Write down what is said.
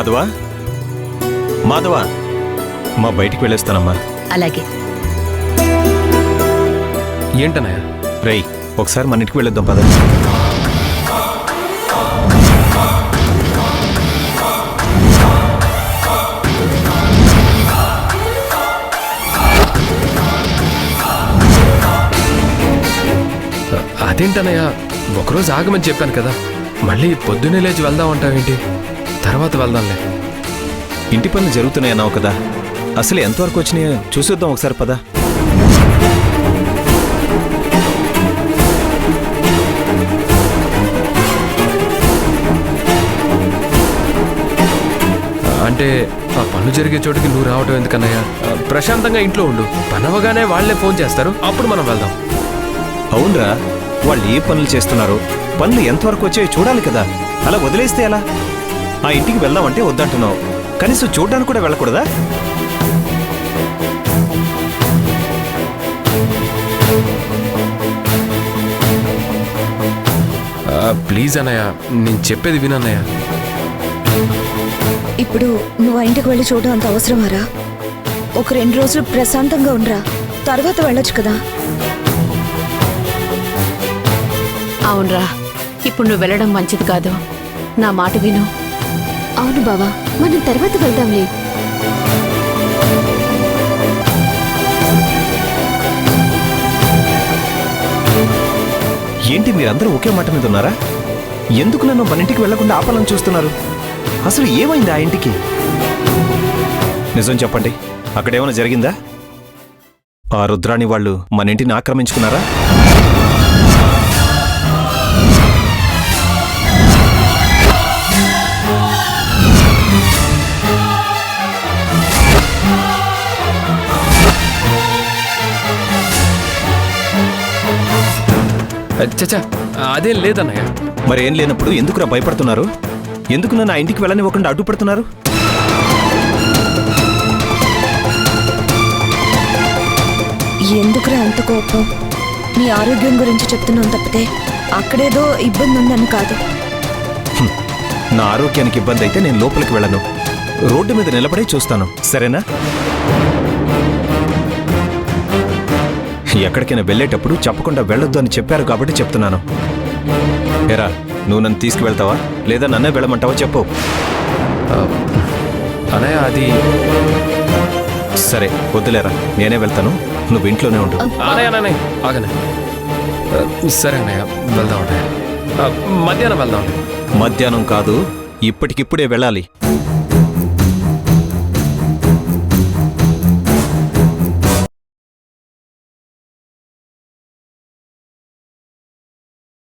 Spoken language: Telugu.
మాధవా మాధవా మా బయటికి వెళ్ళేస్తానమ్మా. అలాగే. ఏంటన్నయ్య? రేయ్, ఒకసారి మన ఇంటికి వెళ్ళొద్దాం పద. అదేంటన్నయ్య, ఒకరోజు ఆగమని చెప్పాను కదా, మళ్ళీ పొద్దున్నే లేచి వెళ్దాం అంటావేంటి? తర్వాత వెళ్దాంలే. ఇంటి పనులు జరుగుతున్నాయన్నావు కదా, అసలు ఎంతవరకు వచ్చినాయో చూసొద్దాం ఒకసారి పద. అంటే ఆ పనులు జరిగే చోటుకి నువ్వు రావటం ఎందుకన్నయ్య? ప్రశాంతంగా ఇంట్లో ఉండు, పనవగానే వాళ్లే ఫోన్ చేస్తారు, అప్పుడు మనం వెళ్దాం. అవునరా, వాళ్ళు ఏ పనులు చేస్తున్నారో, పనులు ఎంతవరకు వచ్చాయో చూడాలి కదా. అలా వదిలేస్తే ఎలా? ఆ ఇంటికి వెళ్దామంటే వద్దంటున్నావు, కనీసం చూడడానికి కూడా వెళ్ళకూడదా? ప్లీజ్ అన్నయ్య, నేను చెప్పేది వినన్నయ్య. ఇప్పుడు నువ్వు ఆ ఇంటికి వెళ్ళి చూడడం అంత అవసరమారా? ఒక 2 రోజులు ప్రశాంతంగా ఉండరా, తర్వాత వెళ్ళొచ్చు కదా. అవునరా, ఇప్పుడు నువ్వు వెళ్ళడం మంచిది కాదు. నా మాట విను. అవును బావా, మనం తర్వాత వెళ్దాంలే. ఏంటి మీరందరూ ఒకే మాట మీద ఉన్నారా? ఎందుకు నన్ను మన ఇంటికి వెళ్లకుండా ఆపాలని చూస్తున్నారు? అసలు ఏమైంది ఆ ఇంటికి? నిజం చెప్పండి, అక్కడేమైనా జరిగిందా? ఆ రుద్రాణి వాళ్ళు మన ఇంటిని ఆక్రమించుకున్నారా? చచ్చా, అదేం లేదన్నయ్య. మరేం లేనప్పుడు ఎందుకురా భయపడుతున్నారు? ఎందుకు నన్ను ఆ ఇంటికి వెళ్ళనివ్వకుండా అడ్డుపడుతున్నారు? ఎందుకురా అంత కోపం? నీ ఆరోగ్యం గురించి చెప్తున్నాం తప్పితే అక్కడేదో ఇబ్బంది ఉందని కాదు. నా ఆరోగ్యానికి ఇబ్బంది అయితే నేను లోపలికి వెళ్ళను, రోడ్డు మీద నిలబడే చూస్తాను, సరేనా? ఎక్కడికైనా వెళ్ళేటప్పుడు చెప్పకుండా వెళ్ళొద్దు అని చెప్పారు కాబట్టి చెప్తున్నాను. ఏరా, నువ్వు నన్ను తీసుకువెళ్తావా లేదా నన్నే వెళ్ళమంటావా చెప్పు. అన్నయ్య అది సరే, వద్దులేరా, నేనే వెళ్తాను, నువ్వు ఇంట్లోనే ఉండు. అన్నయ్య ఆగనే. సరే అన్నయ్య, వెళ్దాం అన్నయ్య. మధ్యాహ్నం వెళ్దాం. మధ్యాహ్నం కాదు, ఇప్పటికిప్పుడే వెళ్ళాలి.